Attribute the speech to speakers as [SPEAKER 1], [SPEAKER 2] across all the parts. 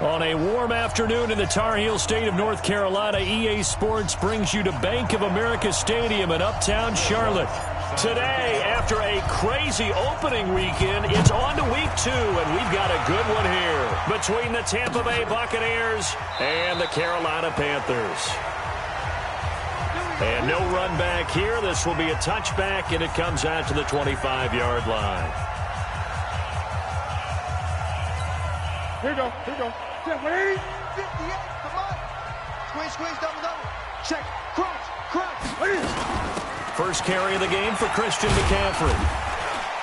[SPEAKER 1] On a warm afternoon in the Tar Heel state of North Carolina, EA Sports brings you to Bank of America Stadium in uptown Charlotte. Today, after a crazy opening weekend, it's on to week 2, and we've got a good one here between the Tampa Bay Buccaneers and the Carolina Panthers. And no run back here. This will be a touchback, and it comes out to the 25-yard line.
[SPEAKER 2] Here we go. 58, come on. Squeeze, double. Check, crunch.
[SPEAKER 1] First carry of the game for Christian McCaffrey.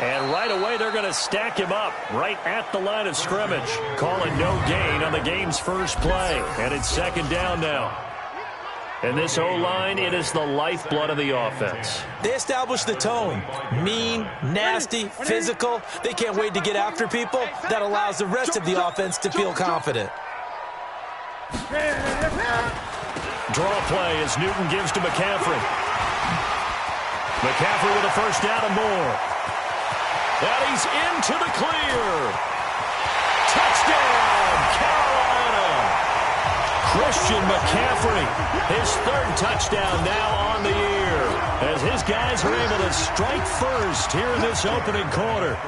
[SPEAKER 1] And right away, they're going to stack him up right at the line of scrimmage. Calling no gain on the game's first play. And it's second down now. And this O-line, it is the lifeblood of the offense.
[SPEAKER 3] They established the tone. Mean, nasty, physical. They can't wait to get after people. That allows the rest of the offense to feel confident.
[SPEAKER 1] Draw play as Newton gives to McCaffrey. McCaffrey with a first down and more. And he's into the clear. Touchdown, Carolina. Christian McCaffrey, his third touchdown now on the year, as his guys are able to strike first here in this opening quarter.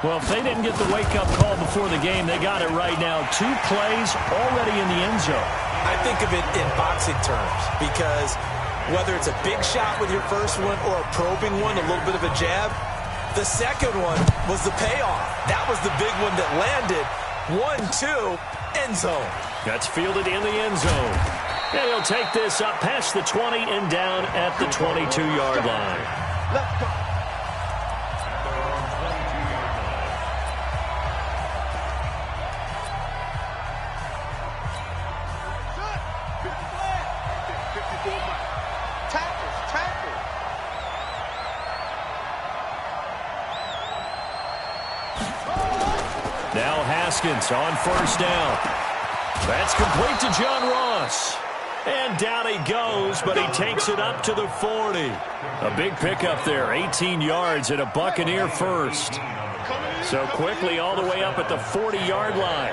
[SPEAKER 1] Well, if they didn't get the wake-up call before the game, they got it right now. 2 plays already in the end zone.
[SPEAKER 3] I think of it in boxing terms, because whether it's a big shot with your first one or a probing one, a little bit of a jab, the second one was the payoff. That was the big one that landed. 1-2, end zone.
[SPEAKER 1] That's fielded in the end zone. And he'll take this up past the 20 and down at the 22-yard line.
[SPEAKER 2] Let's go.
[SPEAKER 1] Now Haskins on first down. That's complete to John Ross. And down he goes, but he takes it up to the 40. A big pickup there, 18 yards at a Buccaneer first. So quickly all the way up at the 40-yard line.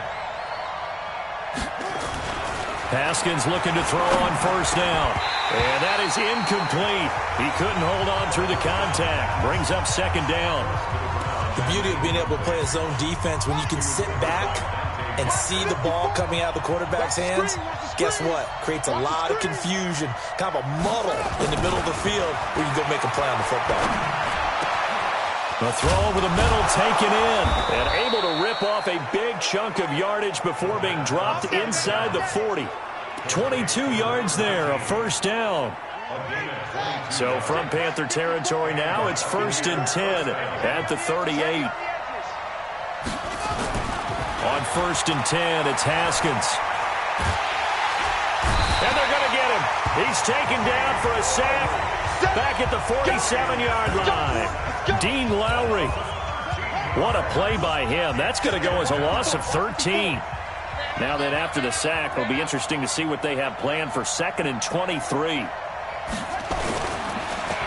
[SPEAKER 1] Haskins looking to throw on first down. And that is incomplete. He couldn't hold on through the contact. Brings up second down.
[SPEAKER 3] The beauty of being able to play a zone defense when you can sit back and see the ball coming out of the quarterback's hands, guess what? Creates a lot of confusion, kind of a muddle in the middle of the field where you go make a play on the football.
[SPEAKER 1] The throw over the middle taken in and able to rip off a big chunk of yardage before being dropped inside the 40. 22 yards there, a first down. So from Panther territory now, it's 1st and 10 at the 38. On 1st and 10, it's Haskins. And they're going to get him. He's taken down for a sack back at the 47-yard line. Dean Lowry. What a play by him. That's going to go as a loss of 13. Now that after the sack, it'll be interesting to see what they have planned for 2nd and 23.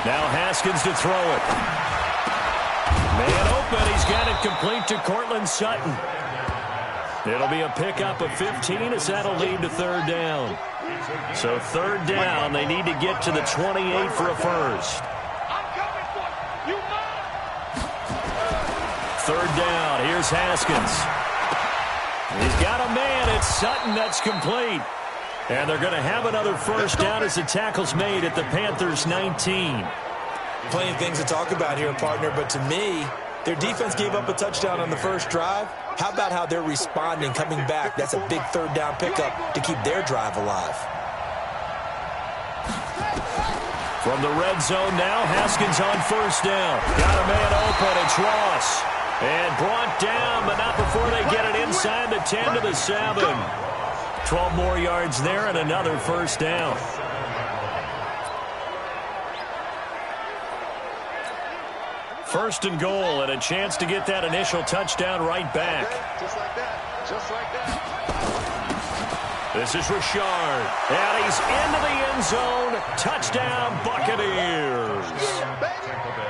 [SPEAKER 1] Now Haskins to throw it. Man open. He's got it complete to Cortland Sutton. It'll be a pickup of 15 as that'll lead to third down. So third down, they need to get to the 28 for a first. Third down, here's Haskins. He's got a man, it's Sutton, that's complete. And they're going to have another first down as the tackle's made at the Panthers' 19.
[SPEAKER 3] Plenty of things to talk about here, partner, but to me, their defense gave up a touchdown on the first drive. How about how they're responding, coming back? That's a big third down pickup to keep their drive alive.
[SPEAKER 1] From the red zone now, Haskins on first down. Got a man open, it's Ross. And brought down, but not before they get it inside the 10 to the 7. 12 more yards there and another first down. First and goal and a chance to get that initial touchdown right back.
[SPEAKER 2] Just like that. Just like that.
[SPEAKER 1] This is Richard. And he's into the end zone. Touchdown, Buccaneers.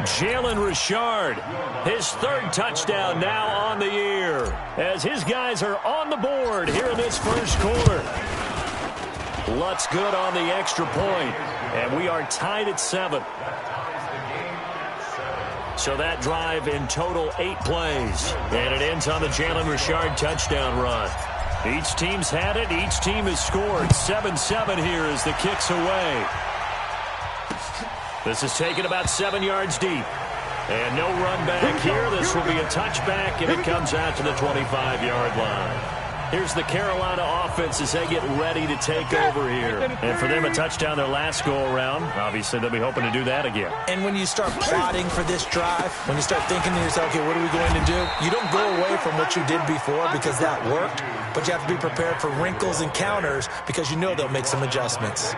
[SPEAKER 1] Jalen Richard, his third touchdown now on the year, as his guys are on the board here in this first quarter. Lutz good on the extra point, and we are tied at 7. So that drive in total 8 plays, and it ends on the Jalen Richard touchdown run. Each team's had it. Each team has scored. 7-7 here as the kick's away. This is taken about 7 yards deep. And no run back here. This will be a touchback, and it comes out to the 25-yard line. Here's the Carolina offense as they get ready to take over here. And for them, a touchdown their last go-around. Obviously, they'll be hoping to do that again.
[SPEAKER 3] And when you start plotting for this drive, when you start thinking to yourself, okay, what are we going to do? You don't go away from what you did before because that worked, but you have to be prepared for wrinkles and counters because you know they'll make some adjustments.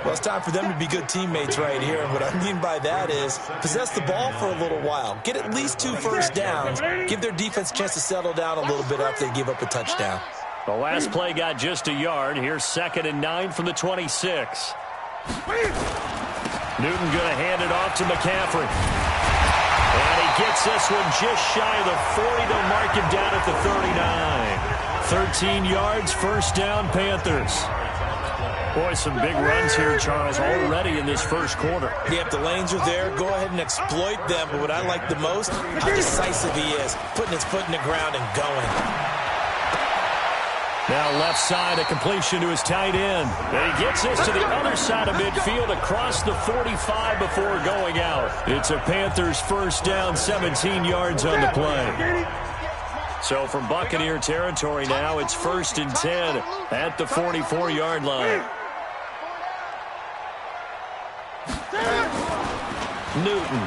[SPEAKER 3] Well, it's time for them to be good teammates right here. And what I mean by that is possess the ball for a little while. Get at least 2 first downs. Give their defense a chance to settle down a little bit after they give up a touchdown.
[SPEAKER 1] The last play got just a yard. Here's 2nd and 9 from the 26. Newton going to hand it off to McCaffrey. And he gets this one just shy of the 40. They'll mark him down at the 39. 13 yards, first down, Panthers. Boy, some big runs here, Charles, already in this first quarter.
[SPEAKER 3] Yep, the lanes are there. Go ahead and exploit them. But what I like the most, how decisive he is, putting his foot in the ground and going.
[SPEAKER 1] Now left side, a completion to his tight end. And he gets this to the other side of midfield across the 45 before going out. It's a Panthers first down, 17 yards on the play. So from Buccaneer territory now, it's 1st and 10 at the 44-yard line. Newton.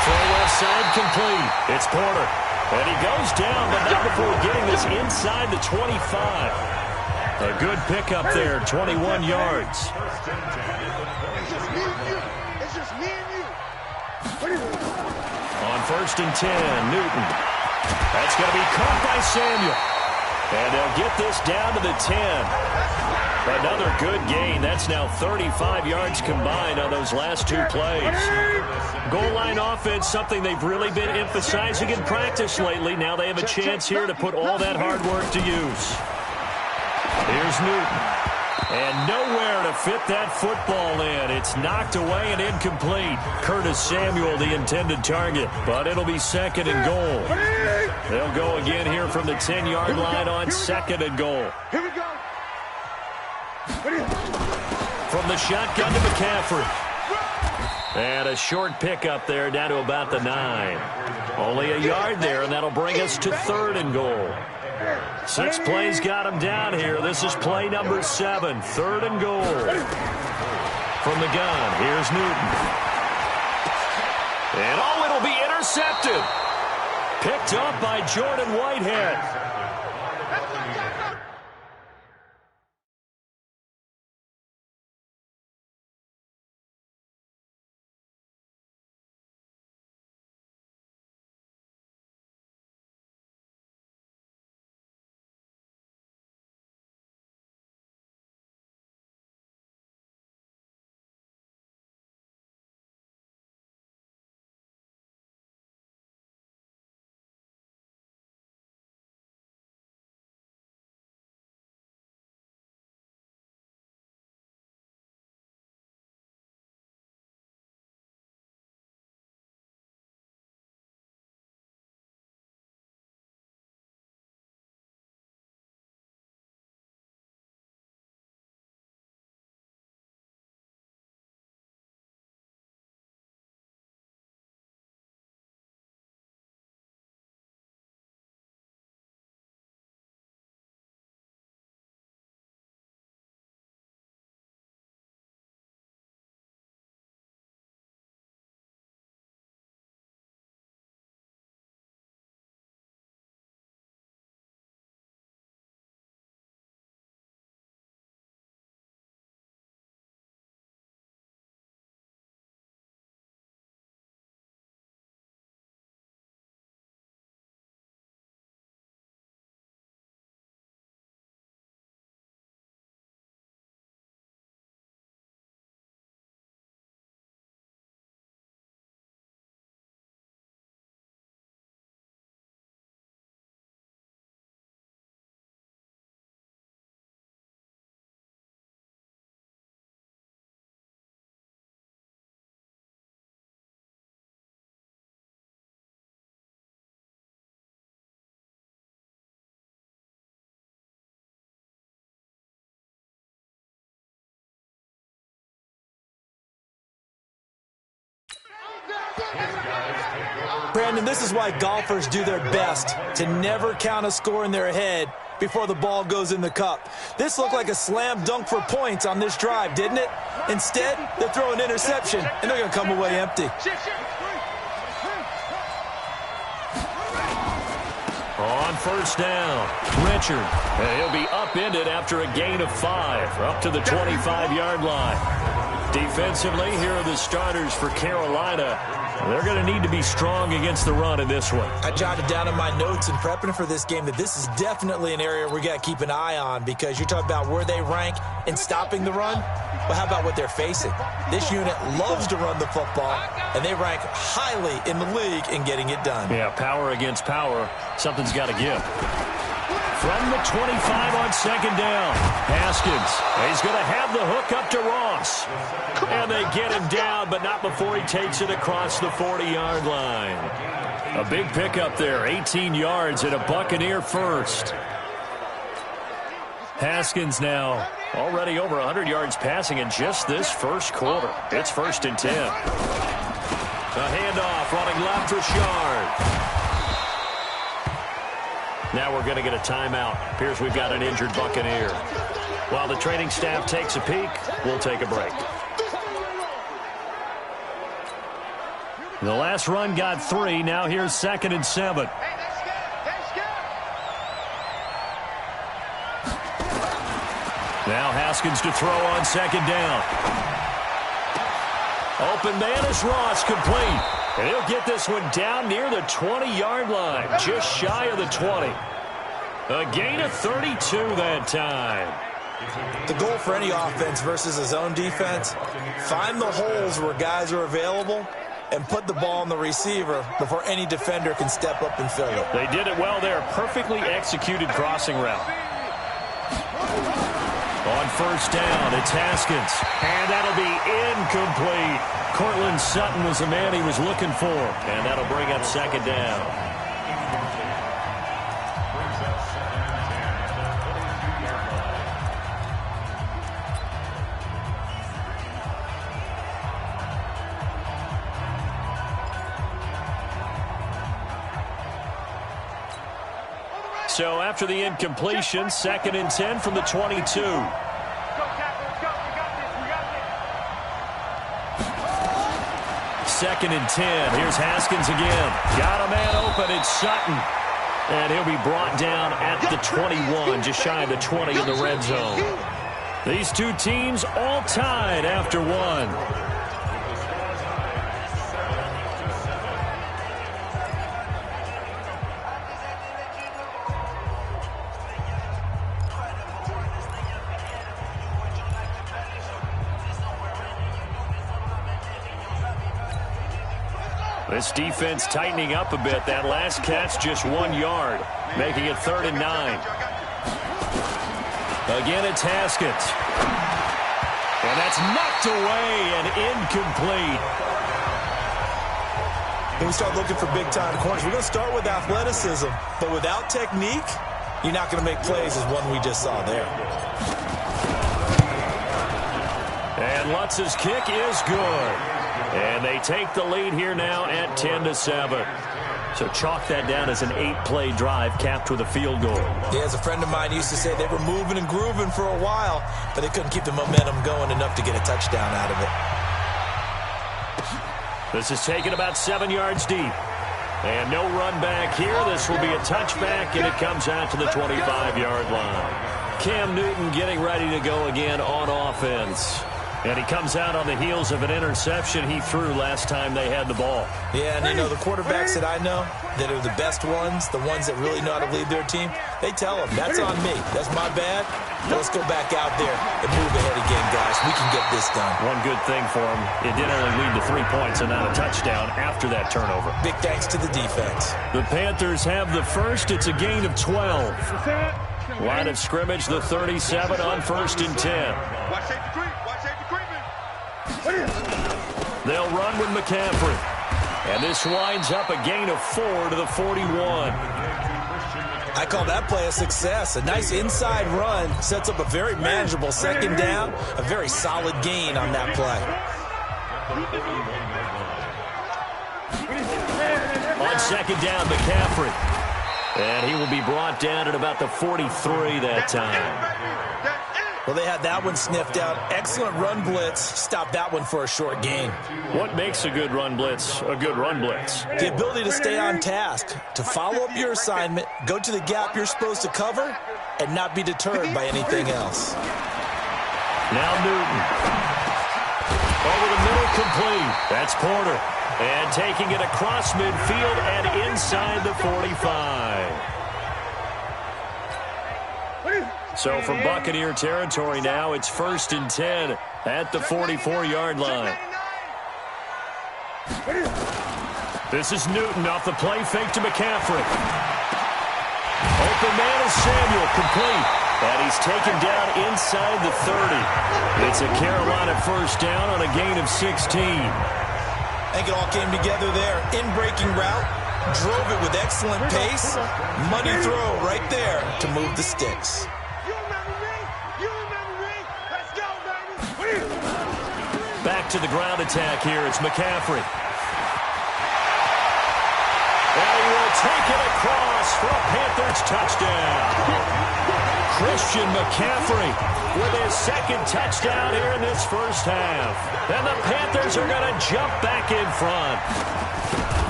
[SPEAKER 1] Throw left side complete. It's Porter. And he goes down, but not before getting this inside the 25. A good pickup there, 21 yards.
[SPEAKER 2] It's just me and you.
[SPEAKER 1] On 1st and 10, Newton. That's going to be caught by Samuel. And they'll get this down to the 10. Another good gain. That's now 35 yards combined on those last 2 plays. Goal line offense, something they've really been emphasizing in practice lately. Now they have a chance here to put all that hard work to use. Here's Newton. And nowhere to fit that football in. It's knocked away and incomplete. Curtis Samuel, the intended target. But it'll be 2nd and goal. They'll go again here from the 10-yard line on 2nd and goal.
[SPEAKER 2] Here we go.
[SPEAKER 1] From the shotgun to McCaffrey. And a short pickup there down to about the 9. Only a yard there, and that'll bring us to 3rd and goal. 6 plays got him down here. This is play number 7, 3rd and goal. From the gun, here's Newton. And it'll be intercepted. Picked up by Jordan Whitehead.
[SPEAKER 3] Brandon, this is why golfers do their best to never count a score in their head before the ball goes in the cup. This looked like a slam dunk for points on this drive, didn't it? Instead, they're throwing interception, and they're going to come away empty.
[SPEAKER 1] On first down, Richard. He'll be upended after a gain of 5, up to the 25-yard line. Defensively, here are the starters for Carolina. They're going to need to be strong against the run in this one.
[SPEAKER 3] I jotted down in my notes in prepping for this game that this is definitely an area we got to keep an eye on, because you're talking about where they rank in stopping the run. Well, how about what they're facing? This unit loves to run the football, and they rank highly in the league in getting it done.
[SPEAKER 1] Yeah, power against power. Something's got to give. From the 25 on second down, Haskins. He's going to have the hook up to Ross. And they get him down, but not before he takes it across the 40-yard line. A big pickup there, 18 yards and a Buccaneer first. Haskins now already over 100 yards passing in just this first quarter. It's 1st and 10. A handoff running left, Richard. Now we're going to get a timeout. Appears we've got an injured Buccaneer. While the training staff takes a peek, we'll take a break. The last run got 3. Now here's 2nd and 7. Now Haskins to throw on second down. Open man is Ross, complete. And he'll get this one down near the 20-yard line, just shy of the 20. A gain of 32 that time.
[SPEAKER 3] The goal for any offense versus a zone defense, find the holes where guys are available and put the ball on the receiver before any defender can step up and fill it.
[SPEAKER 1] They did it well there. Perfectly executed crossing route. On first down, it's Haskins. And that'll be incomplete. Cortland Sutton was the man he was looking for. And that'll bring up second down. So after the incompletion, 2nd and 10 from the 22. 2nd and 10. Here's Haskins again. Got a man open. It's Sutton. And he'll be brought down at the 21, just shy of the 20 in the red zone. These two teams all tied after one. This defense tightening up a bit. That last catch just 1 yard, making it 3rd and 9. Again, it's Haskins. And that's knocked away and incomplete.
[SPEAKER 3] When we start looking for big-time corners, we're going to start with athleticism. But without technique, you're not going to make plays as one we just saw there.
[SPEAKER 1] And Lutz's kick is good. And they take the lead here now at 10-7. So chalk that down as an 8-play drive capped with a field goal.
[SPEAKER 3] Yeah, as a friend of mine used to say, they were moving and grooving for a while, but they couldn't keep the momentum going enough to get a touchdown out of it.
[SPEAKER 1] This is taken about 7 yards deep. And no run back here. This will be a touchback, and it comes out to the 25-yard line. Cam Newton getting ready to go again on offense. And he comes out on the heels of an interception he threw last time they had the ball.
[SPEAKER 3] Yeah, and you know, the quarterbacks that I know that are the best ones, the ones that really know how to lead their team, they tell them, that's on me. That's my bad. Let's go back out there and move ahead again, guys. We can get this done.
[SPEAKER 1] One good thing for him, it did only lead to 3 points and not a touchdown after that turnover.
[SPEAKER 3] Big thanks to the defense.
[SPEAKER 1] The Panthers have the first. It's a gain of 12. Line of scrimmage, the 37 on 1st and 10. They'll run with McCaffrey. And this winds up a gain of 4 to the 41.
[SPEAKER 3] I call that play a success. A nice inside run sets up a very manageable second down. A very solid gain on that play.
[SPEAKER 1] On second down, McCaffrey. And he will be brought down at about the 43 that time.
[SPEAKER 3] Well, they had that one sniffed out. Excellent run blitz. Stopped that one for a short gain.
[SPEAKER 1] What makes a good run blitz a good run blitz?
[SPEAKER 3] The ability to stay on task, to follow up your assignment, go to the gap you're supposed to cover, and not be deterred by anything else.
[SPEAKER 1] Now Newton. Over the middle, complete. That's Porter. And taking it across midfield and inside the 45. So from Buccaneer territory now, it's 1st and 10 at the 44-yard line. This is Newton off the play fake to McCaffrey. Open man is Samuel, complete. And he's taken down inside the 30. It's a Carolina first down on a gain of 16.
[SPEAKER 3] I think it all came together there. In-breaking route, drove it with excellent pace. Money throw right there to move the sticks.
[SPEAKER 1] Back to the ground attack here. It's McCaffrey. And he will take it across for a Panthers touchdown. Christian McCaffrey with his second touchdown here in this first half. And the Panthers are going to jump back in front.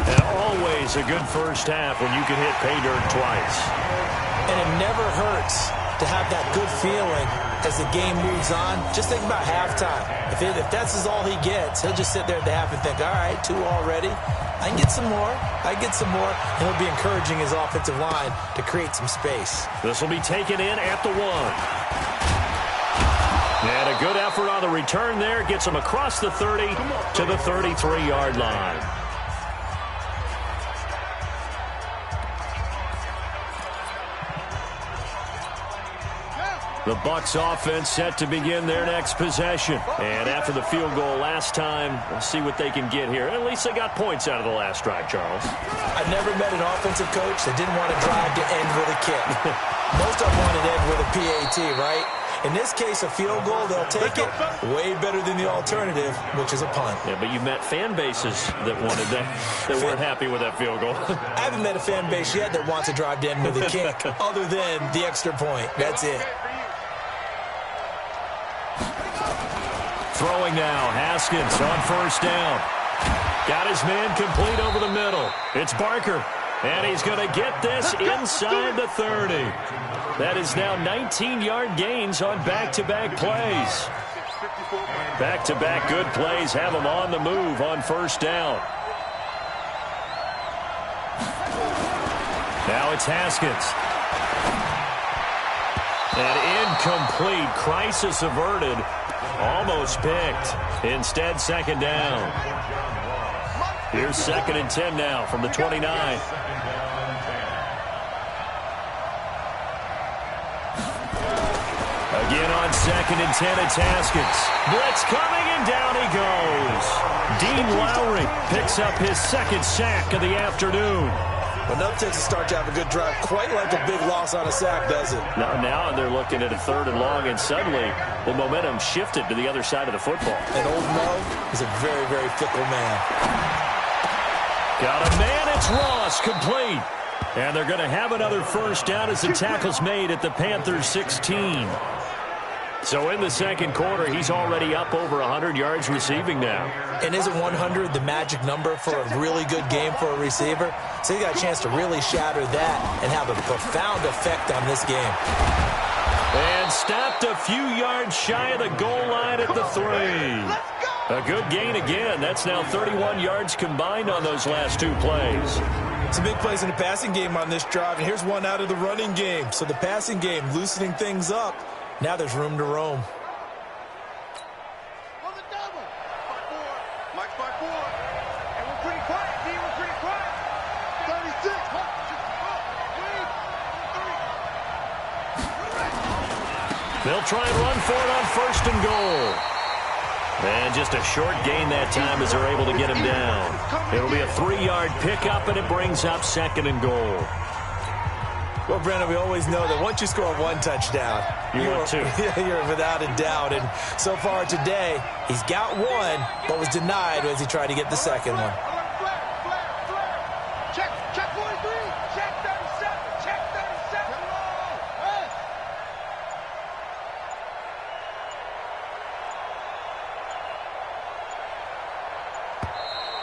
[SPEAKER 1] And always a good first half when you can hit pay dirt twice.
[SPEAKER 3] And it never hurts to have that good feeling as the game moves on. Just think about halftime. If that's all he gets, he'll just sit there at the half and think, all right, 2 already. I can get some more. And he'll be encouraging his offensive line to create some space.
[SPEAKER 1] This will be taken in at the 1. And a good effort on the return there. Gets him across the 30 to the 33-yard line. The Bucs offense set to begin their next possession. And after the field goal last time, we'll see what they can get here. At least they got points out of the last drive, Charles.
[SPEAKER 3] I've never met an offensive coach that didn't want to drive to end with a kick. Most of them wanted to end with a PAT, right? In this case, a field goal, they'll take it way better than the alternative, which is a punt.
[SPEAKER 1] Yeah, but you've met fan bases that wanted that weren't happy with that field goal.
[SPEAKER 3] I haven't met a fan base yet that wants to drive to end with a kick other than the extra point. That's it.
[SPEAKER 1] Throwing now, Haskins on first down. Got his man complete over the middle. It's Barker, and he's going to get this inside the 30. That is now 19-yard gains on back-to-back plays. Back-to-back good plays have him on the move on first down. Now it's Haskins. And incomplete. Crisis averted. Almost picked. Instead, second down. Here's 2nd and 10 now from the 29. Again on 2nd and 10, it's Haskins. Blitz coming, and down he goes. Dean Lowry picks up his 2nd sack of the afternoon.
[SPEAKER 3] Enough takes a start to have a good drive, quite like a big loss on a sack, does it?
[SPEAKER 1] Now they're looking at a 3rd and long, and suddenly the momentum shifted to the other side of the football.
[SPEAKER 3] And old Mo is a very, very fickle man.
[SPEAKER 1] Got a man, it's Ross, complete. And they're going to have another first down as the tackle's made at the Panthers 16. So in the second quarter, he's already up over 100 yards receiving now.
[SPEAKER 3] And isn't 100 the magic number for a really good game for a receiver? So he got a chance to really shatter that and have a profound effect on this game.
[SPEAKER 1] And stopped a few yards shy of the goal line at the 3. A good gain again. That's now 31 yards combined on those last 2 plays.
[SPEAKER 3] Some big plays in the passing game on this drive, and here's one out of the running game. So the passing game loosening things up. Now there's room to roam.
[SPEAKER 2] On the double. 5-4. Mike 5-4. And we're pretty quiet, D. We're pretty quiet. 36.
[SPEAKER 1] They'll try and run for it on 1st and goal. And just a short gain that time as they're able to get him down. It'll be a 3-yard pickup, and it brings up 2nd and goal.
[SPEAKER 3] Well, Brandon, we always know that once you score 1 touchdown,
[SPEAKER 1] you're 2.
[SPEAKER 3] You're without a doubt. And so far today, he's got 1, but was denied as he tried to get the 2nd one.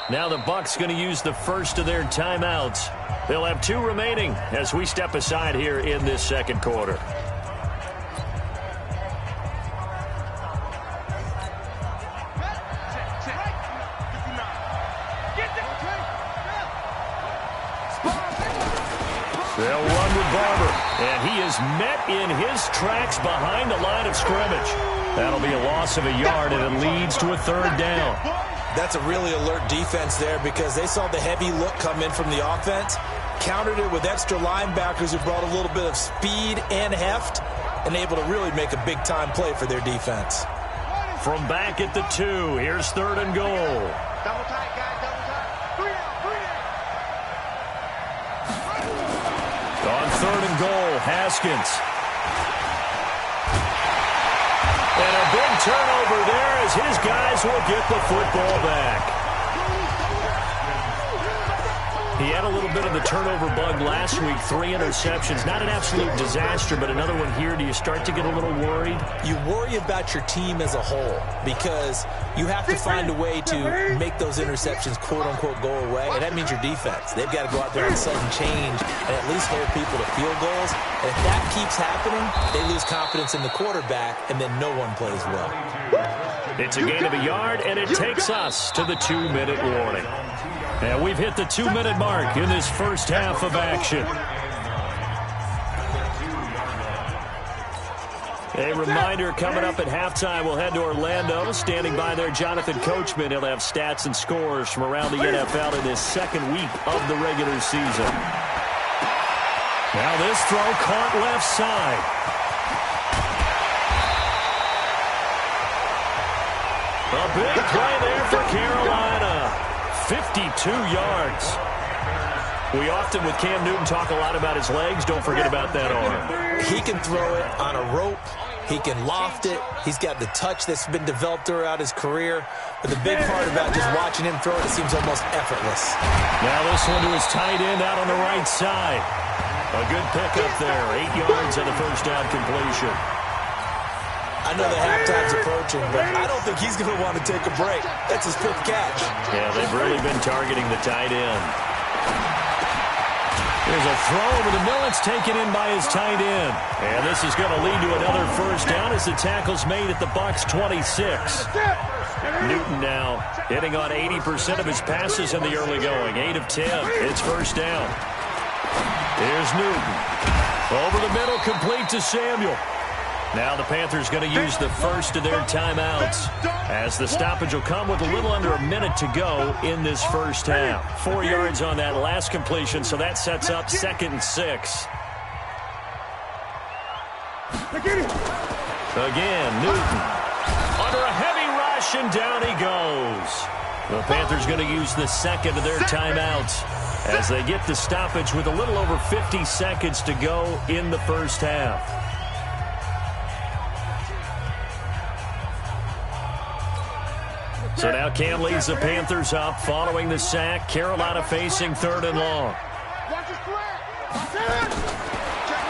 [SPEAKER 1] Now the Bucs going to use the first of their timeouts. They'll have 2 remaining as we step aside here in this second quarter. They'll run with Barber, and he is met in his tracks behind the line of scrimmage. That'll be a loss of a yard, and it leads to a 3rd down.
[SPEAKER 3] That's a really alert defense there because they saw the heavy look come in from the offense, countered it with extra linebackers who brought a little bit of speed and heft, and able to really make a big-time play for their defense.
[SPEAKER 1] From back at the 2, here's 3rd and goal.
[SPEAKER 2] Double tight, guys, double tight. 3 down, 3 down.
[SPEAKER 1] On 3rd and goal, Haskins. And a big turnover there as his guys will get the football back. He had a little bit of the turnover bug last week, 3 interceptions. Not an absolute disaster, but another one here. Do you start to get a little worried?
[SPEAKER 3] You worry about your team as a whole because you have to find a way to make those interceptions, quote-unquote, go away, and that means your defense. They've got to go out there and sudden change and at least hold people to field goals. And if that keeps happening, they lose confidence in the quarterback, and then no one plays well.
[SPEAKER 1] It's a gain of a yard, and it takes us to the 2-minute warning. And we've hit the 2-minute mark in this first half of action. A reminder coming up at halftime, we'll head to Orlando. Standing by there, Jonathan Coachman. He'll have stats and scores from around the NFL in this second week of the regular season. Now this throw caught left side. A big play there for Carolina. 52 yards. We often, with Cam Newton, talk a lot about his legs. Don't forget about that arm.
[SPEAKER 3] He can throw it on a rope. He can loft it. He's got the touch that's been developed throughout his career. But the big part about just watching him throw it seems almost effortless.
[SPEAKER 1] Now this one to his tight end out on the right side. A good pickup there. 8 yards on the first down completion.
[SPEAKER 3] I know the halftime's approaching, but I don't think he's going to want to take a break. That's his 5th catch.
[SPEAKER 1] Yeah, they've really been targeting the tight end. There's a throw over the middle. It's taken in by his tight end. And this is going to lead to another first down as the tackle's made at the Bucs 26. Newton now hitting on 80% of his passes in the early going. 8 of 10. It's first down. Here's Newton. Over the middle, complete to Samuel. Now the Panthers going to use the first of their timeouts as the stoppage will come with a little under a minute to go in this first half. 4 yards on that last completion, so that sets up 2nd and 6. Again, Newton under a heavy rush, and down he goes. The Panthers going to use the second of their timeouts as they get the stoppage with a little over 50 seconds to go in the first half. So now Cam leads the Panthers up following the sack. Carolina facing 3rd and long.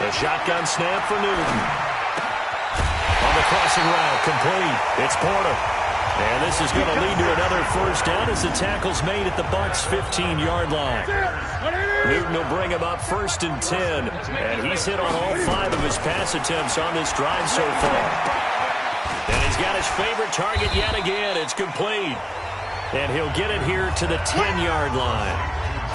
[SPEAKER 1] The shotgun snap for Newton. On the crossing route, complete. It's Porter. And this is going to lead to another first down as the tackle's made at the Bucs' 15-yard line. Newton will bring him up 1st and 10. And he's hit on all 5 of his pass attempts on this drive so far. And he's got his favorite target yet again. It's complete. And he'll get it here to the 10-yard line.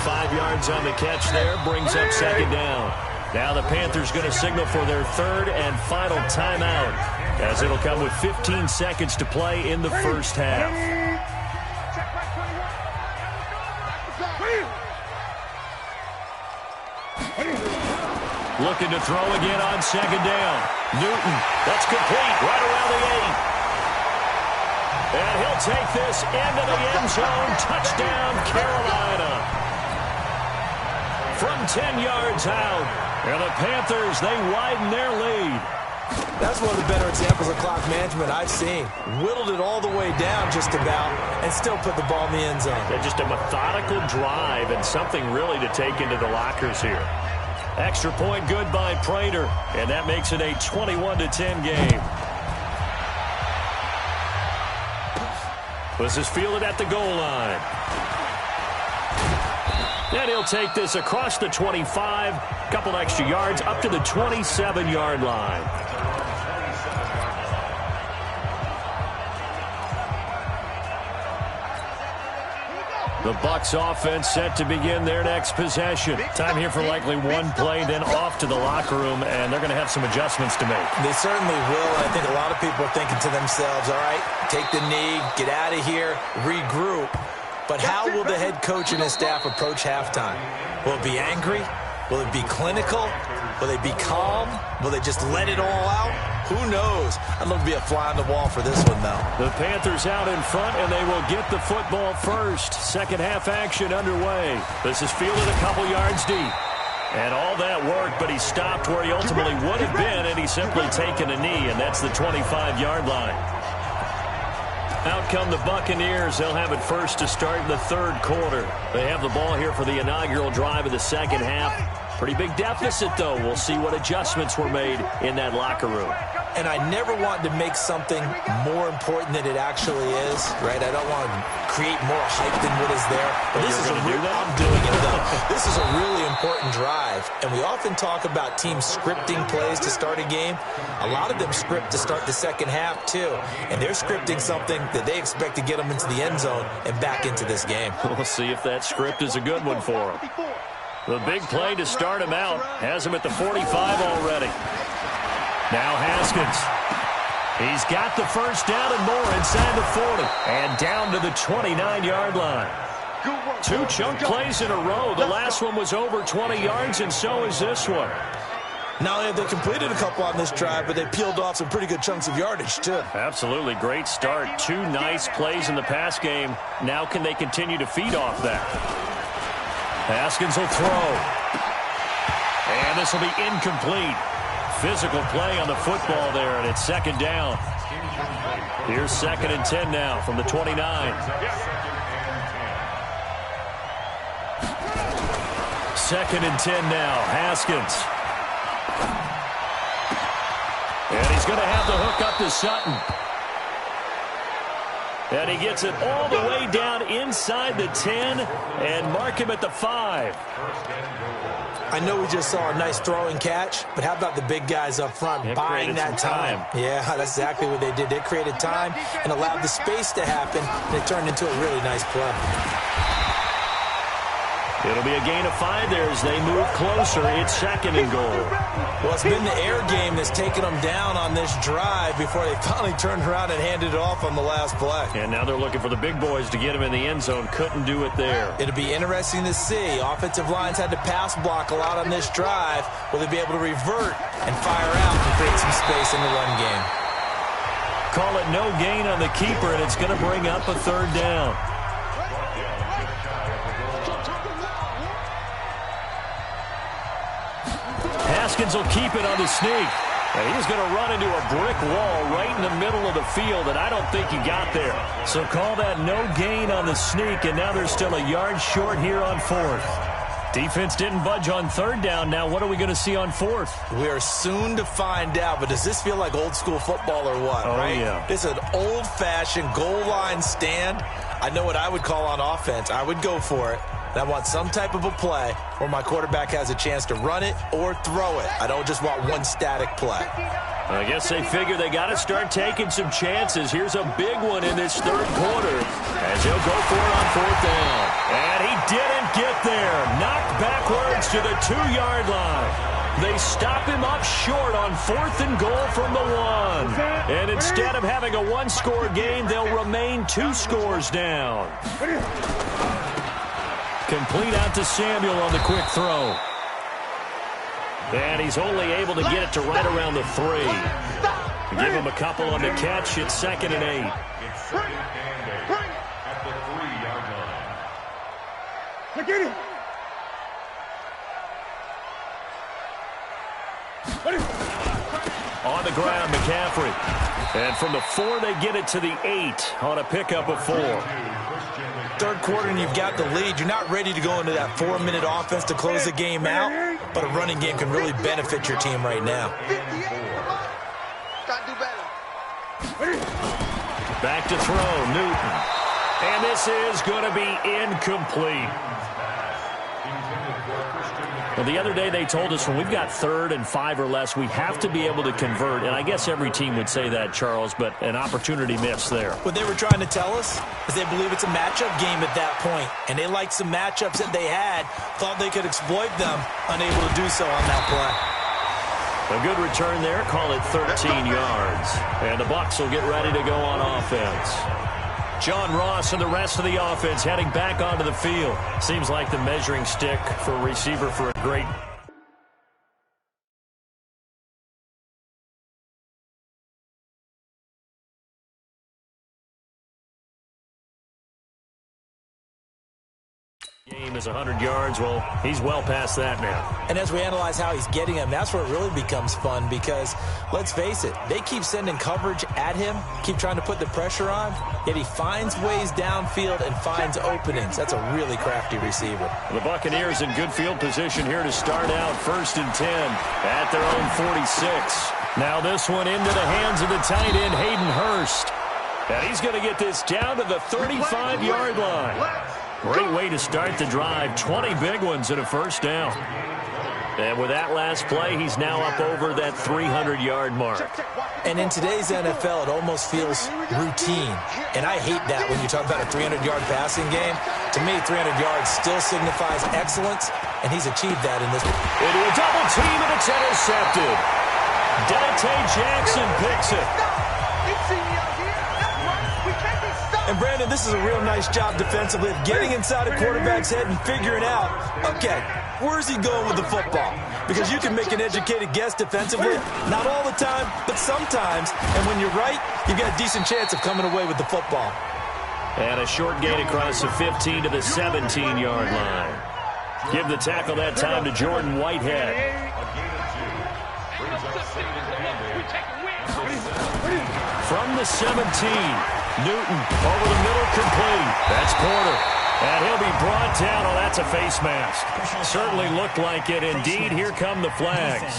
[SPEAKER 1] 5 yards on the catch there, brings up 2nd down. Now the Panthers going to signal for their 3rd and final timeout as it'll come with 15 seconds to play in the first half. Looking to throw again on 2nd down. Newton, that's complete, right around the 8. And he'll take this into the end zone. Touchdown, Carolina. From 10 yards out. And the Panthers, they widen their lead.
[SPEAKER 3] That's one of the better examples of clock management I've seen. Whittled it all the way down just about and still put the ball in the end zone.
[SPEAKER 1] Yeah, just a methodical drive and something really to take into the lockers here. Extra point good by Prater, and that makes it a 21-10 game. This is fielded at the goal line. And he'll take this across the 25, couple extra yards, up to the 27-yard line. The Bucs offense set to begin their next possession. Time here for likely one play, then off to the locker room, and they're going to have some adjustments to make.
[SPEAKER 3] They certainly will. I think a lot of people are thinking to themselves, all right, take the knee, get out of here, regroup. But how will the head coach and his staff approach halftime? Will it be angry? Will it be clinical? Will they be calm? Will they just let it all out? Who knows? I'd love to be a fly on the wall for this one, though.
[SPEAKER 1] The Panthers out in front, and they will get the football first. Second half action underway. This is fielded a couple yards deep. And all that work, but he stopped where he ultimately would have been, and he's simply taken a knee, and that's the 25-yard line. Out come the Buccaneers. They'll have it first to start the third quarter. They have the ball here for the inaugural drive of the second half. Pretty big deficit, though. We'll see what adjustments were made in that locker room.
[SPEAKER 3] And I never want to make something more important than it actually is, right? I don't want to create more hype than what is there. But this is I'm doing it, though. This is a really important drive. And we often talk about teams scripting plays to start a game. A lot of them script to start the second half, too. And they're scripting something that they expect to get them into the end zone and back into this game.
[SPEAKER 1] We'll see if that script is a good one for them. The big play to start him out has him at the 45 already. Now Haskins. He's got the first down and more inside the 40. And down to the 29-yard line. Two chunk plays in a row. The last one was over 20 yards, and so is this one.
[SPEAKER 3] Not only have they completed a couple on this drive, but they peeled off some pretty good chunks of yardage, too.
[SPEAKER 1] Absolutely. Great start. Two nice plays in the pass game. Now can they continue to feed off that? Haskins will throw. And this will be incomplete. Physical play on the football there, and it's second down. Here's 2nd and 10 now from the 29. Second and 10 now. Haskins. And he's going to have the hook up to Sutton. And he gets it all the way down inside the 10 and mark him at the 5.
[SPEAKER 3] I know we just saw a nice throwing catch, but how about the big guys up front buying that time? Yeah, that's exactly what they did. They created time and allowed the space to happen, and it turned into a really nice play.
[SPEAKER 1] It'll be a gain of 5 there as they move closer. It's 2nd and goal.
[SPEAKER 3] Well, it's been the air game that's taken them down on this drive before they finally turned around and handed it off on the last play.
[SPEAKER 1] And now they're looking for the big boys to get him in the end zone. Couldn't do it there.
[SPEAKER 3] It'll be interesting to see. Offensive lines had to pass block a lot on this drive. Will they be able to revert and fire out and create some space in the run game?
[SPEAKER 1] Call it no gain on the keeper, and it's going to bring up a 3rd down. Haskins will keep it on the sneak. And he's going to run into a brick wall right in the middle of the field, and I don't think he got there. So call that no gain on the sneak, and now they're still a yard short here on 4th. Defense didn't budge on 3rd down. Now what are we going to see on 4th?
[SPEAKER 3] We are soon to find out, but does this feel like old school football or what?
[SPEAKER 1] Oh,
[SPEAKER 3] right?
[SPEAKER 1] Yeah.
[SPEAKER 3] This is an old-fashioned goal line stand. I know what I would call on offense. I would go for it. And I want some type of a play where my quarterback has a chance to run it or throw it. I don't just want one static play.
[SPEAKER 1] I guess they figure they got to start taking some chances. Here's a big one in this 3rd quarter as he'll go for it on 4th down. And he didn't get there. Knocked backwards to the 2-yard line. They stop him up short on 4th and goal from the 1. And instead of having a 1-score game, they'll remain 2 scores down. Complete out to Samuel on the quick throw. And he's only able to get it to right around the 3. Give him a couple on the catch. It's 2nd and 8. On the ground, McCaffrey. And from the 4, they get it to the 8 on a pickup of 4.
[SPEAKER 3] 3rd quarter and you've got the lead. You're not ready to go into that 4-minute offense to close the game out, but a running game can really benefit your team right now.
[SPEAKER 1] Back to throw, Newton. And this is going to be incomplete. Well, the other day they told us when we've got 3rd and 5 or less, we have to be able to convert. And I guess every team would say that, Charles, but an opportunity missed there.
[SPEAKER 3] What they were trying to tell us is they believe it's a matchup game at that point. And they liked some matchups that they had, thought they could exploit them, unable to do so on that play.
[SPEAKER 1] A good return there, call it 13 yards. And the Bucs will get ready to go on offense. John Ross and the rest of the offense heading back onto the field. Seems like the measuring stick for a receiver for a great game is 100 yards. Well, he's well past that now.
[SPEAKER 3] And as we analyze how he's getting them, that's where it really becomes fun because, let's face it, they keep sending coverage at him, keep trying to put the pressure on, yet he finds ways downfield and finds openings. That's a really crafty receiver.
[SPEAKER 1] The Buccaneers in good field position here to start out 1st and 10 at their own 46. Now this one into the hands of the tight end, Hayden Hurst. And he's going to get this down to the 35-yard line. Great way to start the drive. 20 big ones and a first down. And with that last play, he's now up over that 300-yard mark.
[SPEAKER 3] And in today's NFL, it almost feels routine. And I hate that when you talk about a 300-yard passing game. To me, 300 yards still signifies excellence, and he's achieved that in this.
[SPEAKER 1] Into a double team, and it's intercepted. Dante Jackson picks it.
[SPEAKER 3] And, Brandon, this is a real nice job defensively of getting inside a quarterback's head and figuring out, okay, where's he going with the football? Because you can make an educated guess defensively, not all the time, but sometimes. And when you're right, you've got a decent chance of coming away with the football.
[SPEAKER 1] And a short gain across the 15 to the 17-yard line. Give the tackle that time to Jordan Whitehead. From the 17. Newton over the middle, complete. That's Porter. And he'll be brought down. Oh, that's a face mask. Certainly looked like it. Indeed, here come the flags.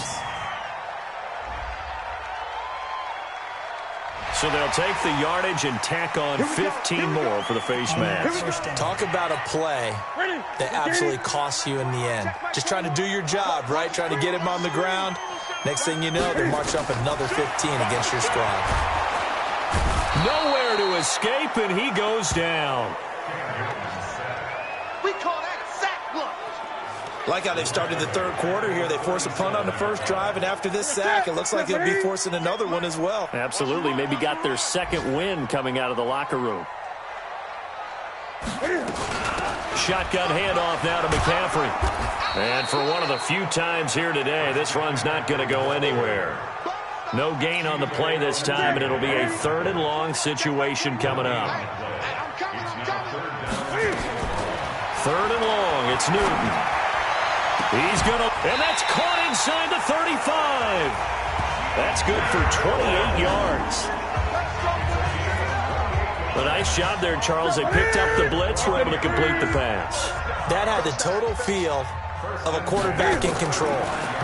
[SPEAKER 1] So they'll take the yardage and tack on 15 more for the face mask.
[SPEAKER 3] Talk about a play that absolutely costs you in the end. Just trying to do your job, right? Trying to get him on the ground. Next thing you know, they march up another 15 against your squad.
[SPEAKER 1] Nowhere to escape, and he goes down.
[SPEAKER 2] We call that sack lunch.
[SPEAKER 3] Like how they started the third quarter here. They force a punt on the first drive, and after this sack, it looks like they'll be forcing another one as well.
[SPEAKER 1] Absolutely. Maybe got their second win coming out of the locker room. Shotgun handoff now to McCaffrey. And for one of the few times here today, this run's not going to go anywhere. No gain on the play this time, and it'll be a 3rd and long situation coming up. 3rd and long, it's Newton. He's going to, and that's caught inside the 35. That's good for 28 yards. A nice job there, Charles. They picked up the blitz, were able to complete the pass.
[SPEAKER 3] That had the total feel of a quarterback in control.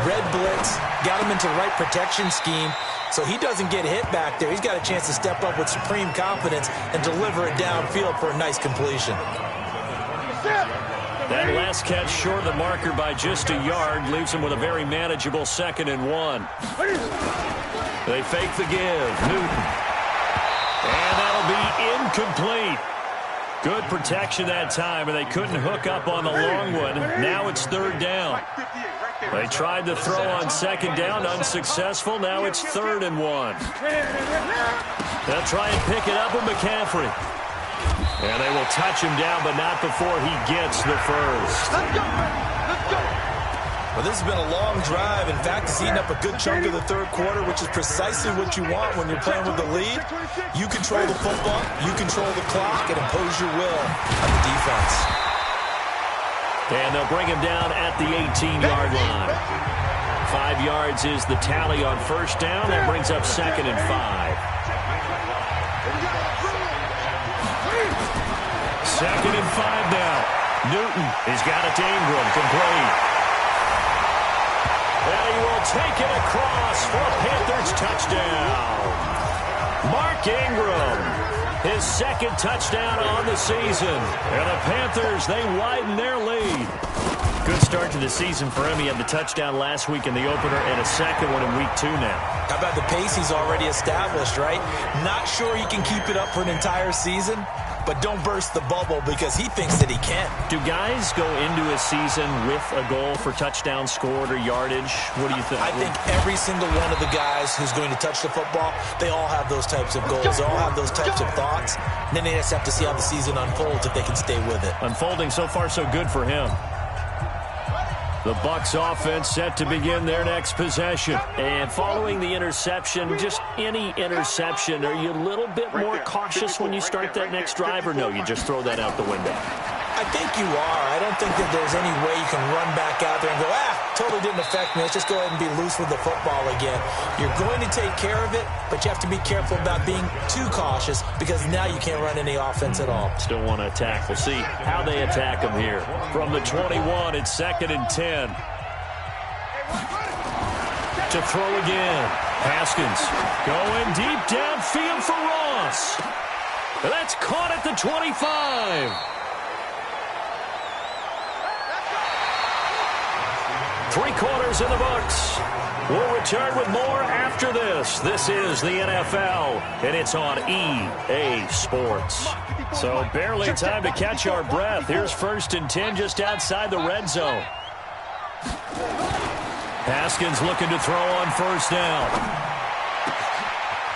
[SPEAKER 3] Red blitz, got him into the right protection scheme, so he doesn't get hit back there. He's got a chance to step up with supreme confidence and deliver it downfield for a nice completion.
[SPEAKER 1] That last catch short of the marker by just a yard leaves him with a very manageable 2nd and 1. They fake the give. Newton. And that'll be incomplete. Good protection that time, and they couldn't hook up on the long one. Now it's 3rd down. They tried to throw on 2nd down, unsuccessful. Now it's 3rd and 1. They'll try and pick it up with McCaffrey. And they will touch him down, but not before he gets the first.
[SPEAKER 2] Let's go, let's go.
[SPEAKER 3] Well, this has been a long drive. In fact, it's eaten up a good chunk of the third quarter, which is precisely what you want when you're playing with the lead. You control the football, you control the clock, and impose your will on the defense.
[SPEAKER 1] And they'll bring him down at the 18-yard line. 5 yards is the tally on first down. That brings up 2nd and 5. 2nd and 5 now. Newton has got it to Ingram, complete. And he will take it across for a Panthers touchdown. Mark Ingram, his 2nd touchdown on the season. And the Panthers, they widen their lead. Good start to the season for him. He had the touchdown last week in the opener and a second one in week 2 now.
[SPEAKER 3] How about the pace he's already established, right? Not sure he can keep it up for an entire season, but don't burst the bubble because he thinks that he can.
[SPEAKER 1] Do guys go into a season with a goal for touchdown scored or yardage? What do you think?
[SPEAKER 3] I think every single one of the guys who's going to touch the football, they all have those types of goals. They all have those types of thoughts. And then they just have to see how the season unfolds if they can stay with it.
[SPEAKER 1] Unfolding so far so good for him. The Bucs offense set to begin their next possession. And following the interception, just any interception, are you a little bit more cautious when you start that next drive, or no, you just throw that out the window?
[SPEAKER 3] I think you are. I don't think that there's any way you can run back out there and go, totally didn't affect me. Let's just go ahead and be loose with the football again. You're going to take care of it, but you have to be careful about being too cautious because now you can't run any offense at all.
[SPEAKER 1] Still want to attack. We'll see how they attack him here. From the 21, it's 2nd and 10. To throw again. Haskins going deep downfield for Ross. That's caught at the 25. 3 quarters in the books. We'll return with more after this. This is the NFL, and it's on EA Sports. So barely time to catch our breath. Here's 1st and 10 just outside the red zone. Haskins looking to throw on 1st down.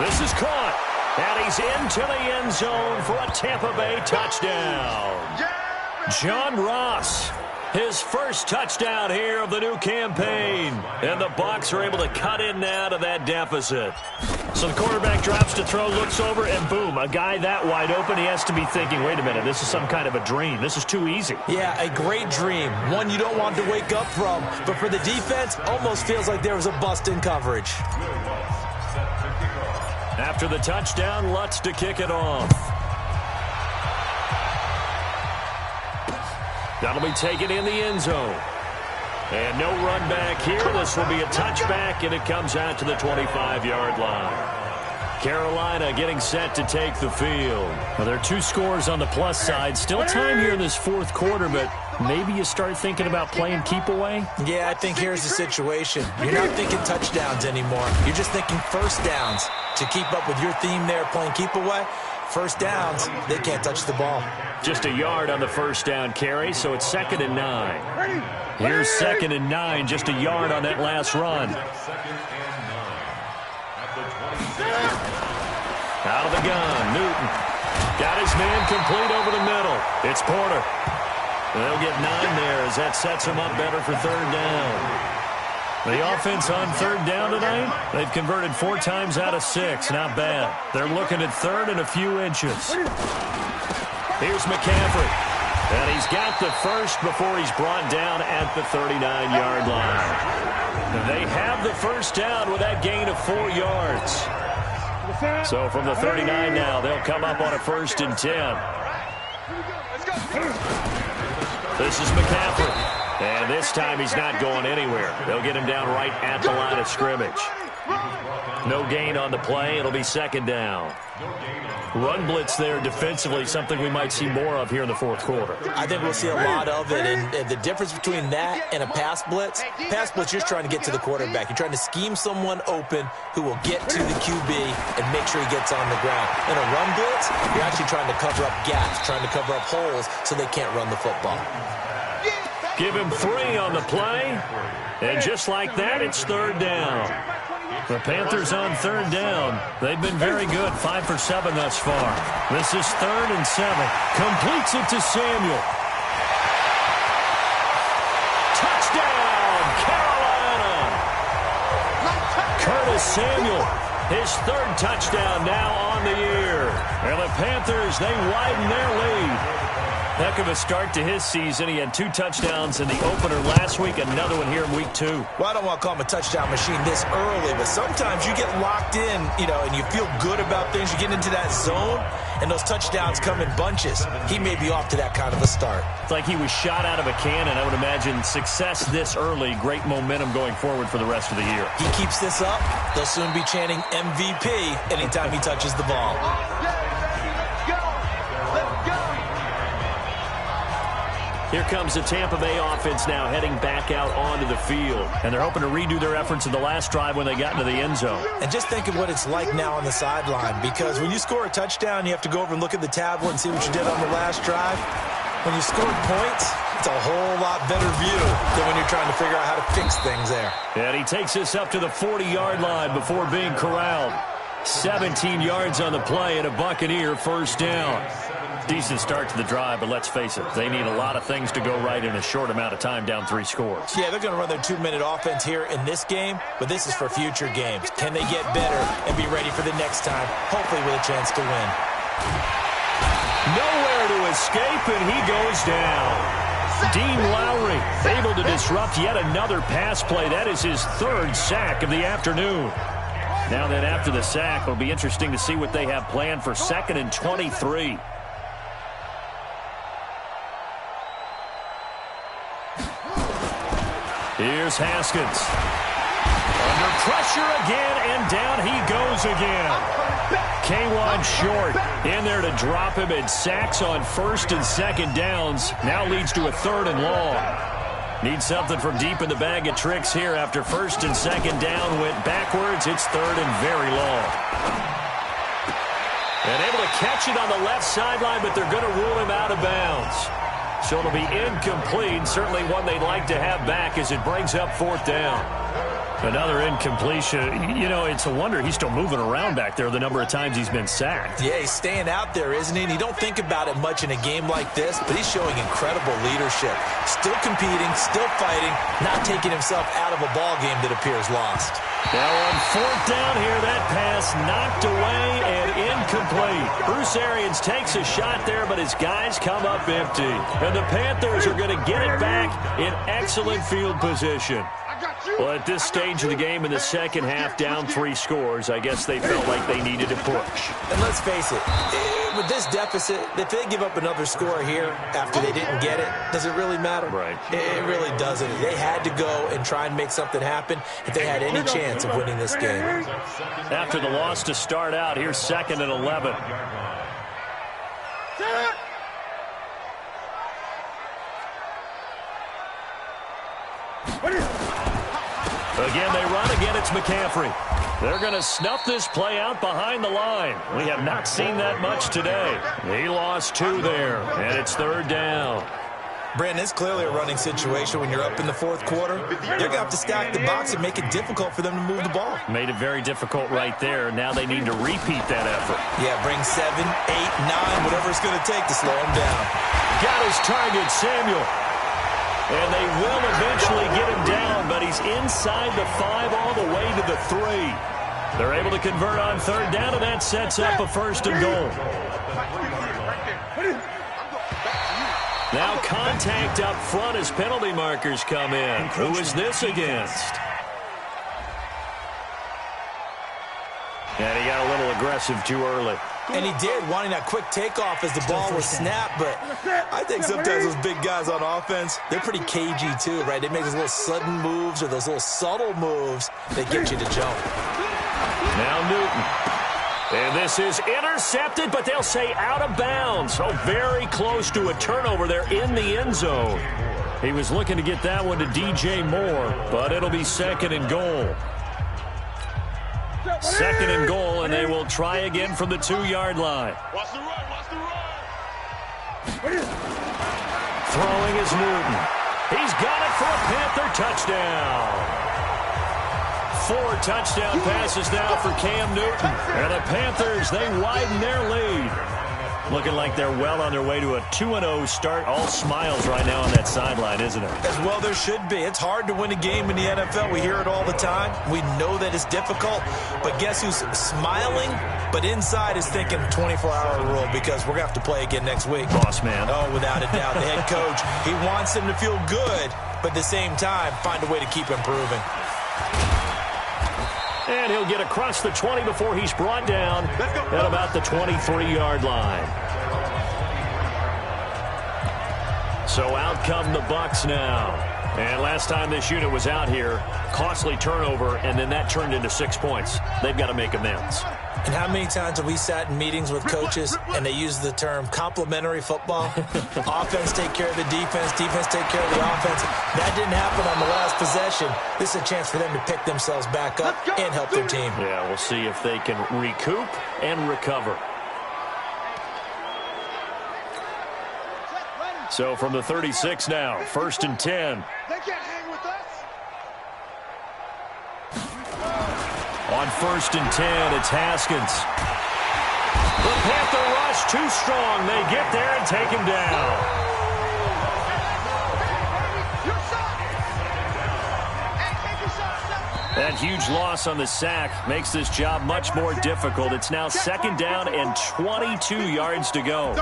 [SPEAKER 1] This is caught, and he's into the end zone for a Tampa Bay touchdown. John Ross. His first touchdown here of the new campaign. And the Bucs are able to cut in now to that deficit. So the quarterback drops to throw, looks over, and boom, a guy that wide open, he has to be thinking, wait a minute, this is some kind of a dream. This is too easy.
[SPEAKER 3] Yeah, a great dream. One you don't want to wake up from. But for the defense, almost feels like there was a bust in coverage.
[SPEAKER 1] After the touchdown, Lutz to kick it off. That'll be taken in the end zone. And no run back here. This will be a touchback, and it comes out to the 25-yard line. Carolina getting set to take the field. Well, there are 2 scores on the plus side. Still time here in this 4th quarter, but maybe you start thinking about playing keep away?
[SPEAKER 3] Yeah, I think here's the situation. You're not thinking touchdowns anymore. You're just thinking 1st downs. To keep up with your theme there, playing keep away, 1st downs, they can't touch the ball.
[SPEAKER 1] Just a yard on the 1st down carry, so it's 2nd and 9. Here's 2nd and 9, just a yard on that last run. Out of the gun, Newton. Got his man complete over the middle. It's Porter. They'll get 9 there as that sets him up better for 3rd down. The offense on 3rd down tonight, they've converted 4 times out of 6. Not bad. They're looking at 3rd and a few inches. Here's McCaffrey. And he's got the first before he's brought down at the 39-yard line. They have the 1st down with that gain of 4 yards. So from the 39 now, they'll come up on a 1st and 10. This is McCaffrey. And this time he's not going anywhere. They'll get him down right at the line of scrimmage. No gain on the play. It'll be 2nd down. Run blitz there defensively, something we might see more of here in the 4th quarter.
[SPEAKER 3] I think we'll see a lot of it. And the difference between that and a pass blitz, you're just trying to get to the quarterback. You're trying to scheme someone open who will get to the QB and make sure he gets on the ground. In a run blitz, you're actually trying to cover up gaps, trying to cover up holes so they can't run the football.
[SPEAKER 1] Give him 3 on the play. And just like that, it's 3rd down. The Panthers on 3rd down. They've been very good, 5 for 7 thus far. This is 3rd and 7. Completes it to Samuel. Touchdown, Carolina! Curtis Samuel, his 3rd touchdown now on the year. And the Panthers, they widen their lead. Heck of a start to his season. He had 2 touchdowns in the opener last week, another one here in week 2.
[SPEAKER 3] Well, I don't want to call him a touchdown machine this early, but sometimes you get locked in, and you feel good about things. You get into that zone, and those touchdowns come in bunches. He may be off to that kind of a start.
[SPEAKER 1] It's like he was shot out of a cannon. I would imagine success this early, great momentum going forward for the rest of the year.
[SPEAKER 3] He keeps this up, they'll soon be chanting MVP anytime he touches the ball.
[SPEAKER 1] Here comes the Tampa Bay offense now heading back out onto the field. And they're hoping to redo their efforts in the last drive when they got into the end zone.
[SPEAKER 3] And just think of what it's like now on the sideline, because when you score a touchdown, you have to go over and look at the tablet and see what you did on the last drive. When you scored points, it's a whole lot better view than when you're trying to figure out how to fix things there.
[SPEAKER 1] And he takes this up to the 40-yard line before being corralled. 17 yards on the play and a Buccaneer first down. Decent start to the drive, but let's face it, they need a lot of things to go right in a short amount of time down 3 scores.
[SPEAKER 3] Yeah, they're going to run their 2-minute offense here in this game, but this is for future games. Can they get better and be ready for the next time, hopefully with a chance to win?
[SPEAKER 1] Nowhere to escape, and he goes down. Dean Lowry able to disrupt yet another pass play. That is his 3rd sack of the afternoon. Now then, after the sack, it'll be interesting to see what they have planned for 2nd and 23. Here's Haskins. Under pressure again, and down he goes again. K1 short. In there to drop him, and sacks on 1st and 2nd downs. Now leads to a 3rd and long. Needs something from deep in the bag of tricks here after 1st and 2nd down went backwards. It's 3rd and very long. And able to catch it on the left sideline, but they're going to rule him out of bounds. So it'll be incomplete, certainly one they'd like to have back as it brings up 4th down. Another incompletion. You know, it's a wonder he's still moving around back there the number of times he's been sacked.
[SPEAKER 3] Yeah, he's staying out there, isn't he? And you don't think about it much in a game like this, but he's showing incredible leadership. Still competing, still fighting, not taking himself out of a ball game that appears lost.
[SPEAKER 1] Now on 4th down here, that pass knocked away and incomplete. Bruce Arians takes a shot there, but his guys come up empty. And the Panthers are going to get it back in excellent field position. Well, at this stage of the game in the second half, down 3 scores, I guess they felt like they needed to push.
[SPEAKER 3] And let's face it, with this deficit, if they give up another score here after they didn't get it, does it really matter?
[SPEAKER 1] Right.
[SPEAKER 3] It really doesn't. They had to go and try and make something happen if they had any chance of winning this game.
[SPEAKER 1] After the loss to start out, here's 2nd and 11. Again, they run. Again, it's McCaffrey. They're going to snuff this play out behind the line. We have not seen that much today. He lost 2 there, and it's 3rd down.
[SPEAKER 3] Brandon, it's clearly a running situation when you're up in the 4th quarter. They're going to have to stack the box and make it difficult for them to move the ball.
[SPEAKER 1] Made it very difficult right there. Now they need to repeat that effort.
[SPEAKER 3] Yeah, bring 7, 8, 9, whatever it's going to take to slow him down.
[SPEAKER 1] Got his target, Samuel. And they will eventually get him down, but he's inside the 5 all the way to the 3. They're able to convert on 3rd down, and that sets up a 1st and goal. Now contact up front as penalty markers come in. Who is this against? And he got a little aggressive too early.
[SPEAKER 3] And he did, wanting that quick takeoff as the ball was snapped. But I think sometimes those big guys on offense, they're pretty cagey too, right? They make those little sudden moves or those little subtle moves that get you to jump.
[SPEAKER 1] Now Newton. And this is intercepted, but they'll say out of bounds. So very close to a turnover there in the end zone. He was looking to get that one to DJ Moore, but it'll be 2nd and goal. 2nd and goal, and they will try again from the 2-yard line.
[SPEAKER 2] Watch the run, watch the run.
[SPEAKER 1] Throwing is Newton. He's got it for a Panther touchdown. 4 touchdown passes now for Cam Newton. And the Panthers, they widen their lead. Looking like they're well on their way to a 2-0 start. All smiles right now on that sideline, isn't it?
[SPEAKER 3] As well there should be. It's hard to win a game in the NFL. We hear it all the time. We know that it's difficult. But guess who's smiling? But inside is thinking 24-hour rule, because we're going to have to play again next week.
[SPEAKER 1] Boss man.
[SPEAKER 3] Oh, without a doubt. The head coach, he wants them to feel good, but at the same time, find a way to keep improving.
[SPEAKER 1] And he'll get across the 20 before he's brought down at about the 23-yard line. So out come the Bucs now. And last time this unit was out here, costly turnover, and then that turned into 6 points. They've got to make amends.
[SPEAKER 3] And how many times have we sat in meetings with coaches and they use the term complementary football? Offense take care of the defense, defense take care of the offense. That didn't happen on the last possession. This is a chance for them to pick themselves back up and help their team.
[SPEAKER 1] Yeah, we'll see if they can recoup and recover. So from the 36 now, 1st and 10.
[SPEAKER 2] They can't hang with us.
[SPEAKER 1] On 1st and 10, it's Haskins. The Panther rush too strong. They get there and take him down. That huge loss on the sack makes this job much more difficult. It's now 2nd down and 22 yards to go.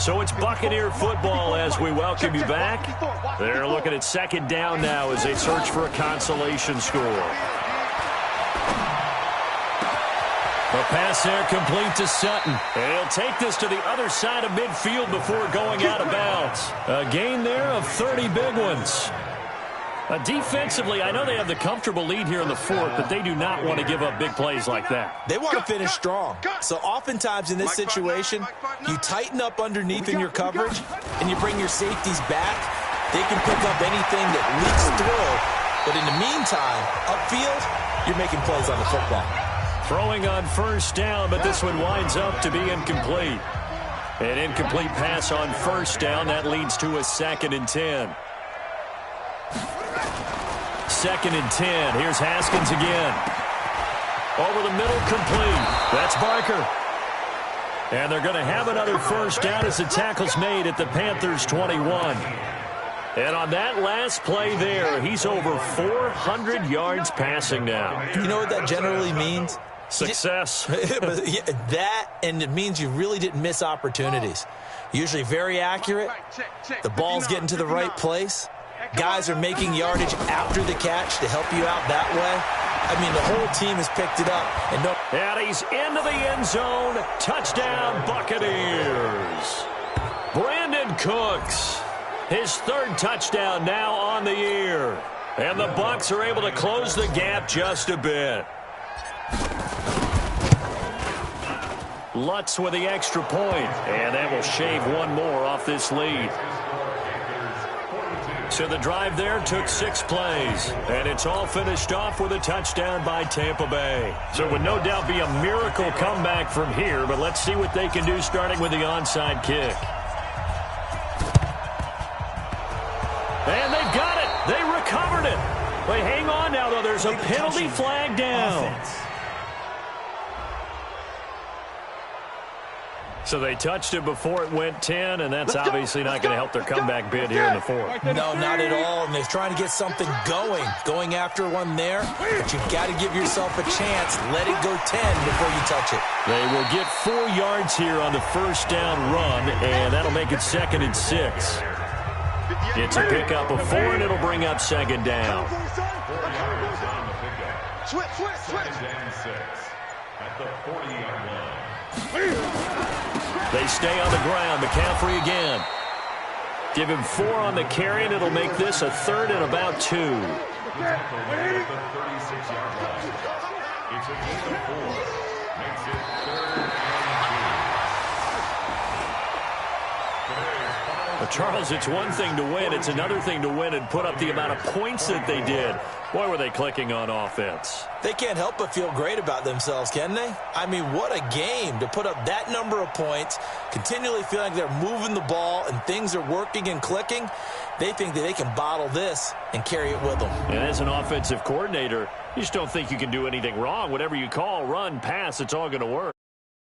[SPEAKER 1] So it's Buccaneer football as we welcome you back. They're looking at 2nd down now as they search for a consolation score. The pass there complete to Sutton. And he'll take this to the other side of midfield before going out of bounds. A gain there of 30 big ones. Defensively, I know they have the comfortable lead here in the 4th, but they do not want to give up big plays like that.
[SPEAKER 3] They want to finish strong. So oftentimes in this situation, you tighten up underneath in your coverage, and you bring your safeties back. They can pick up anything that leaks through. But in the meantime, upfield, you're making plays on the football.
[SPEAKER 1] Throwing on 1st down, but this one winds up to be incomplete. An incomplete pass on 1st down. That leads to a 2nd and 10. 2nd and 10. Here's Haskins again. Over the middle, complete. That's Barker. And they're going to have another 1st down as the tackle's made at the Panthers' 21. And on that last play there, he's over 400 yards passing now.
[SPEAKER 3] You know what that generally means?
[SPEAKER 1] Success.
[SPEAKER 3] That, and it means you really didn't miss opportunities. Usually very accurate. The ball's getting to the right place. Guys are making yardage after the catch to help you out that way. I mean, the whole team has picked it up.
[SPEAKER 1] And he's into the end zone. Touchdown, Buccaneers. Brandon Cooks, his 3rd touchdown now on the year. And the Bucs are able to close the gap just a bit. Lutz with the extra point, and that will shave one more off this lead. So the drive there took 6 plays, and it's all finished off with a touchdown by Tampa Bay. So it would no doubt be a miracle comeback from here, but let's see what they can do starting with the onside kick. And they've got it. They recovered it. But hang on now, though. There's a penalty flag down. So they touched it before it went 10, and that's obviously not going to help their comeback bid here in the 4th.
[SPEAKER 3] No, not at all. And they're trying to get something going after one there. But you've got to give yourself a chance. Let it go 10 before you touch it.
[SPEAKER 1] They will get 4 yards here on the 1st down run, and that'll make it 2nd and 6. It's a pickup of 4, and it'll bring up 2nd down.
[SPEAKER 2] Switch.
[SPEAKER 4] At the 40-yard line.
[SPEAKER 1] They stay on the ground. McCaffrey again. Give him 4 on the carry, and it'll make this a 3rd and about 2.
[SPEAKER 4] At the 36-yard line. It's a gain of 4. Makes it 3rd and 2.
[SPEAKER 1] Well, Charles, it's one thing to win. It's another thing to win and put up the amount of points that they did. Boy, were they clicking on offense.
[SPEAKER 3] They can't help but feel great about themselves, can they? I mean, what a game to put up that number of points, continually feeling like they're moving the ball and things are working and clicking. They think that they can bottle this and carry it with them.
[SPEAKER 1] And as an offensive coordinator, you just don't think you can do anything wrong. Whatever you call, run, pass, it's all going to work.